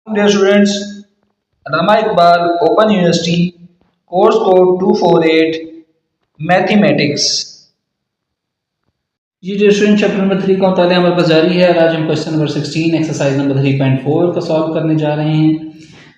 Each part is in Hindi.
Dear students, Rama Iqbal, Open University, course code 248, Mathematics. जी डियर स्टूडेंट, चैप्टर नंबर 3 का मुतालिया हमारे पास जारी है और आज हम क्वेश्चन नंबर 16 एक्सरसाइज नंबर 3.4 का सॉल्व करने जा रहे हैं।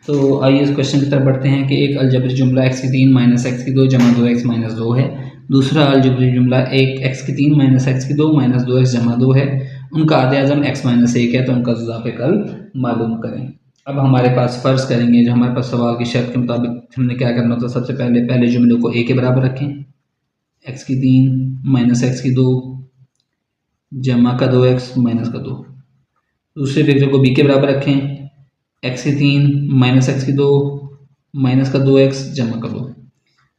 तो आइए इस क्वेश्चन की तरफ बढ़ते हैं कि एक अलजबरी जुमला x की 3 माइनस एक्स की 2 जमा 2x माइनस 2 है। दूसरा अलजबरी जुमला एक x की 3 माइनस एक्स की 2 माइनस 2x जमा 2 है। उनका आधे अज़म x माइनस 1 है, तो उनका ज़ाफ़े कल मालूम करें। अब हमारे पास फ़र्ज़ करेंगे, जो हमारे पास सवाल की शर्त के मुताबिक हमने क्या करना होता है, सबसे पहले जुमले को a के बराबर रखें, x की 3 माइनस एक्स की 2 जमा का 2x माइनस का 2। दूसरे वेक्टर को b के बराबर रखें, x की 3 माइनस एक्स की 2 माइनस का 2x जमा का 2।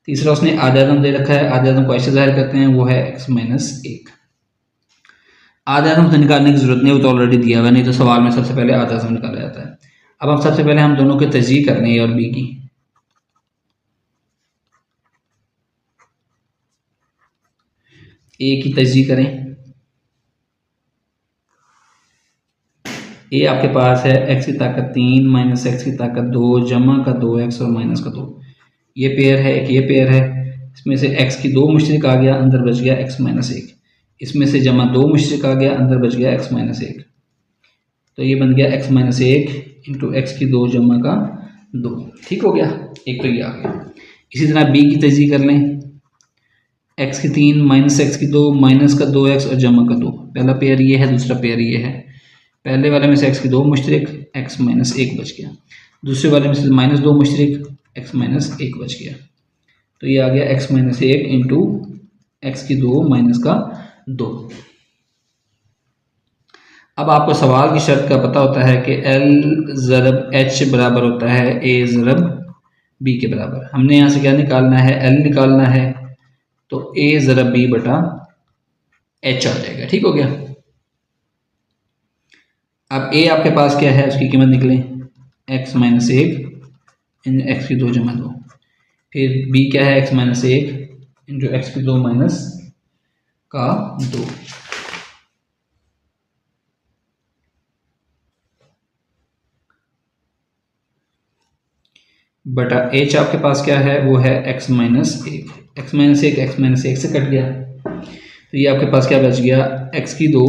तीसरा उसने आधे अज़म दे रखा है, आधे अज़म को ऐसे ज़ाहिर करते हैं, वो है x माइनस 1। आधे अज़म से निकालने की ज़रूरत नहीं, वो तो ऑलरेडी दिया हुआ, नहीं तो सवाल में सबसे पहले आधे अज़म निकाला जाता है। अब हम सबसे पहले हम दोनों की तजज़ीह करने हैं और b की। a की तजज़ीह करें। a आपके पास है x की ताकत 3 माइनस एक्स की ताकत 2 जमा का 2x और माइनस का 2। ये पेयर है, एक ये पेयर है। इसमें से x की 2 मुश्तरक आ गया, अंदर बच गया x माइनस 1। इसमें से जमा 2 मुश्तरक आ गया, अंदर बच गया x माइनस 1। तो ये बन गया x माइनस 1 इंटू एक्स की 2 जमा का 2। ठीक हो गया, एक तो ये आ गया। इसी तरह b की तजज़ीह कर लें। x की 3 माइनस एक्स की 2 माइनस का 2x और जमा का 2। पहला पेयर ये है, दूसरा पेयर ये है। पहले वाले में से x की 2 मुश्तरक, x माइनस 1 बच गया। दूसरे वाले में से माइनस 2 मुश्तरक, x माइनस 1 बच गया। तो ये आ गया x माइनस 1 इंटू एक्स की 2 माइनस का 2। अब आपको सवाल की शर्त का पता होता है कि L ज़रब H बराबर होता है A ज़रब B के बराबर। हमने यहाँ से क्या निकालना है, L निकालना है, तो A ज़रब B बटा H आ जाएगा। ठीक हो गया। अब A आपके पास क्या है, उसकी कीमत निकले x माइनस 1 इन एक्स की 2 जमा 2। फिर B क्या है, x माइनस 1 इंटू एक्स की 2 माइनस का 2। बटा h आपके पास क्या है, वो है x minus 1। X minus 1 x minus 1 से कट गया, तो ये आपके पास क्या बच गया, x की 2।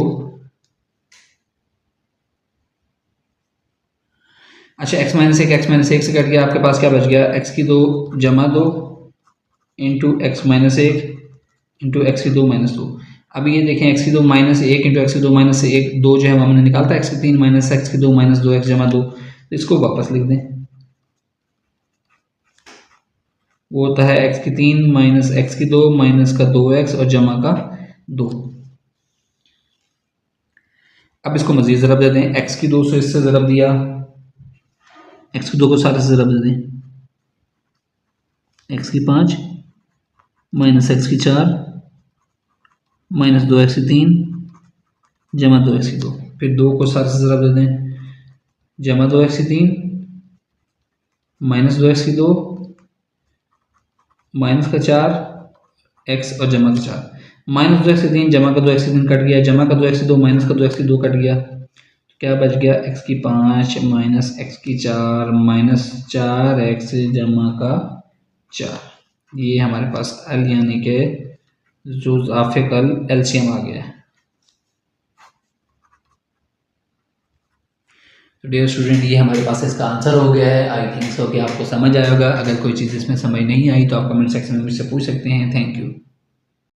अच्छा, x माइनस 1 से कट गया, आपके पास क्या बच गया, x की 2 जमा 2 into x minus 1 into x की 2 माइनस 2। अब ये देखें, x की 2 माइनस 1 इंटू एक्स की 2 माइनस 1, 2 जो है हमने निकालता है, x की 3 माइनस एक्स की 2 माइनस 2x जमा 2। तो इसको वापस लिख दें, वो होता है x की 3 माइनस एक्स की 2 माइनस का 2x और जमा का 2। अब इसको मजीद ज़रब दे दें, x की 2 से इससे ज़रब दिया, x की 2 को सारे से ज़रब दे दें, x की 5 माइनस एक्स की 4 माइनस 2x की 3 जमा 2x की 2। फिर 2 को सारे से ज़रब दे दें, जमा 2x की 3 माइनस 2x की 2 माइनस का 4 x और जमा का 4। माइनस 2x की 3 जमा का 2x की 3 कट गया, जमा का 2x की 2 माइनस का 2x की 2 कट गया, क्या बच गया, x की 5 माइनस x की 4 माइनस 4x जमा का 4। ये हमारे पास l यानी कि जो ज़ाफ़े कल एलसीएम आ गया है। तो डियर स्टूडेंट, ये हमारे पास इसका आंसर हो गया है। आई थिंक सो कि आपको समझ आएगा। अगर कोई चीज़ इसमें समझ नहीं आई तो आप कमेंट सेक्शन में मुझसे पूछ सकते हैं। Thank you.